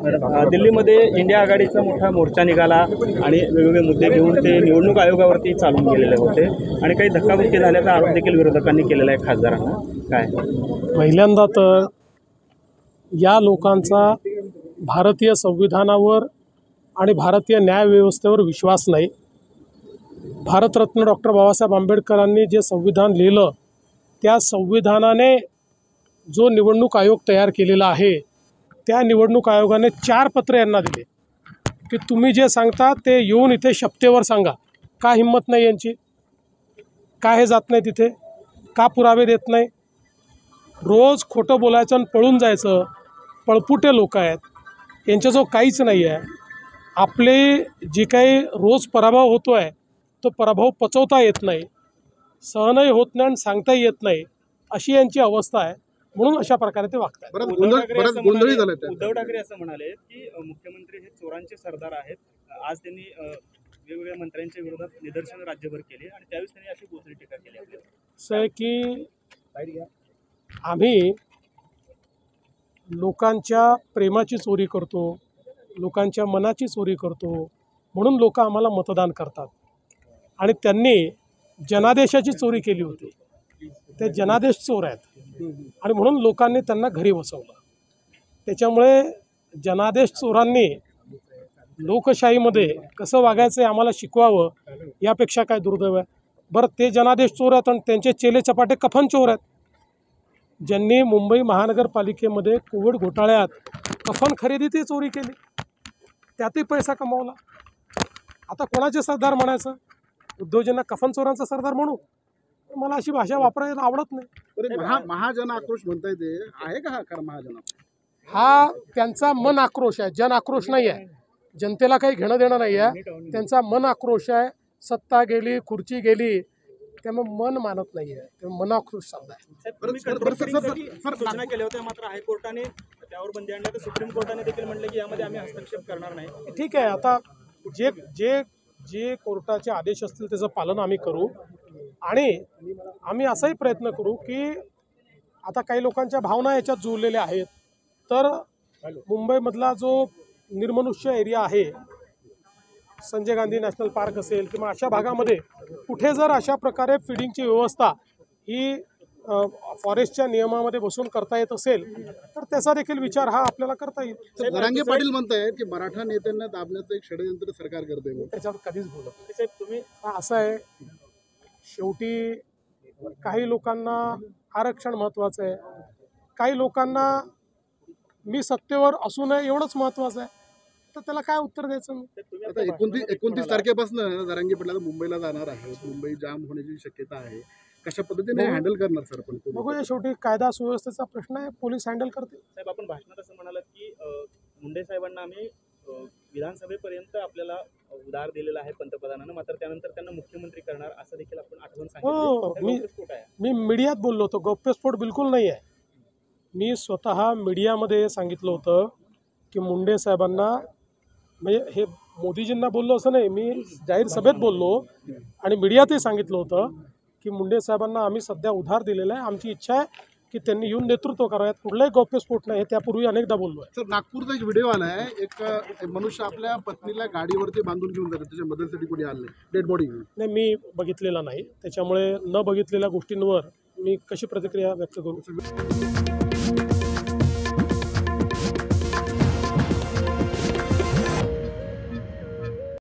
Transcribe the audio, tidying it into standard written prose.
दिल्लीमध्ये इंडिया आघाडीचा मोठा मोर्चा निघाला आणि वेगवेगळे मुद्दे घेऊन ते निवडणूक आयोगावरती चालून गेलेले होते आणि काही धक्काबुक्की झाल्याचा आरोप देखील विरोधकांनी केलेला आहे खासदारांना। काय पहिल्यांदा तर या लोकांचा भारतीय संविधानावर आणि भारतीय न्यायव्यवस्थेवर विश्वास नाही। भारतरत्न डॉक्टर बाबासाहेब आंबेडकरांनी जे संविधान लिहिलं त्या संविधानाने जो निवडणूक आयोग तयार केलेला आहे त्या निवडणूक आयोगाने 4 पत्र यांना दिले की तुम्ही जे सांगता ते येऊन इथे शपथेवर सांगा। का हिम्मत नाही यांची? का हे जात नाही तिथे? का पुरावे देत नाही? रोज खोटं बोलायचं आणि पळून जायचं। पळपुटे लोक आहेत, यांच्याजवळ काहीच नाही आहे। आपले जे काही रोज पराभव होतो आहे तो पराभव पचवता येत नाही, सहनही होत नाही आणि सांगताही येत नाही, अशी यांची अवस्था आहे। म्हणून अशा प्रकारे ते वागतात। उद्धव ठाकरे असं म्हणाले की मुख्यमंत्री हे चोरांचे सरदार आहेत। आज त्यांनी वेगवेगळ्या मंत्र्यांच्या विरोधात निदर्शनं राज्यभर केली आणि त्यावेळेस त्यांनी अशी बोचरी टीका केली आहे। असं आहे की आम्ही लोकांच्या प्रेमाची चोरी करतो, लोकांच्या मनाची चोरी करतो, म्हणून लोक आम्हाला मतदान करतात। आणि त्यांनी जनादेशाची चोरी केली होती, ते जनादेश चोर आहेत आणि म्हणून लोकांनी त्यांना घरी बसवलं। त्याच्यामुळे जनादेश चोरांनी लोकशाहीमध्ये कसं वागायचं आम्हाला शिकवावं, यापेक्षा काय दुर्दैव आहे? बरं, ते जनादेश चोर आहेत आणि त्यांचे चेले चपाटे कफन चोर आहेत। ज्यांनी मुंबई महानगरपालिकेमध्ये कोविड घोटाळ्यात कफन खरेदीतही चोरी केली, त्यातही पैसा कमावला। आता कोणाचे सरदार म्हणायचं? उद्धवजींना कफन चोरांचा सरदार म्हणू? मला अशी भाषा वापरायला आवडत नाही। महाजन आक्रोश म्हणताय, ते आहे का हा खरा महाजन? हा त्यांचा मन आक्रोश आहे, जन आक्रोश नाही आहे। जनतेला काही घेणं देणं नाही आहे, त्यांचा मन आक्रोश आहे। सत्ता गेली, खुर्ची गेली, त्यामुळे मन मानत नाही आहे, ते मन आक्रोश चालला आहे। सूचना केल्या होत्या, मात्र हायकोर्टाने त्यावर बंदी आणली। तर सुप्रीम कोर्टाने देखील म्हटलं की यामध्ये आम्ही हस्तक्षेप करणार नाही। ठीक आहे, आता जे जे जे कोर्टाचे आदेश असतील त्याचं पालन आम्ही करू आणि आम्ही असाही प्रयत्न करू की आता काही लोकांच्या भावना याच्यात जुळलेल्या आहेत। तर मुंबईमधला जो निर्मनुष्य एरिया आहे, संजय गांधी नॅशनल पार्क असेल किंवा अशा भागामध्ये कुठे जर अशा प्रकारे फीडिंगची व्यवस्था ही फॉरेस्टच्या नियमामध्ये बसून करता येत असेल तर त्याचा देखील विचार हा आपल्याला करता येईल। जरांगे पाटील म्हणतायत की मराठा नेत्यांना दाबण्याचं एक षडयंत्र सरकार करते, त्याच्यावर कधीच बोलत नाही। तुम्ही असं आहे, शेवटी काही लोकांना आरक्षण महत्त्वाचं आहे, काही लोकांना मी सत्तेवर असू नये एवढंच महत्त्वाचं आहे। तर त्याला काय उत्तर द्यायचं मी? आता 29 तारखेपासून जरांगे पाटील मुंबईला जाणार आहेत, मुंबई जाम होण्याची शक्यता आहे, कशा पद्धतीने हँडल करणार सर? पण बघूया, शेवटी कायदा सुव्यवस्थेचा प्रश्न आहे, पोलीस हँडल करतील। साहेब, आपण भाषणात असं म्हणालात की मुंडे साहेबांना आम्ही विधानसभेपर्यंत आपल्याला उधार दिलेला आहे पंतप्रधानांना, मात्र त्यानंतर त्यांना मुख्यमंत्री करणार असं देखील आपण आठवण सांगितलं। मी मीडियात बोललो होतो, गौप्यस्फोट बिलकुल नाही आहे। मी स्वतः मीडियामध्ये सांगितलं होतं की मुंडे साहेबांना, म्हणजे हे मोदीजींना बोललो असं नाही, मी जाहीर सभेत बोललो आणि मीडियातही सांगितलं होतं की मुंडे साहेबांना आम्ही सध्या उधार दिलेला आहे। आमची इच्छा आहे की त्यांनी येऊन नेतृत्व करावं, कुठलाही गौप्यस्फोट नाही, त्यापूर्वी अनेकदा बोललो आहे। सर, नागपूरचा एक व्हिडिओ आला आहे, एक मनुष्य आपल्या पत्नीला गाडीवरती बांधून घेऊन जातो, त्याच्या मदतीसाठी कोणी आलं नाही, डेड बॉडी घेऊन? नाही, मी बघितलेला नाही, त्याच्यामुळे न बघितलेल्या गोष्टींवर मी कशी प्रतिक्रिया व्यक्त करू?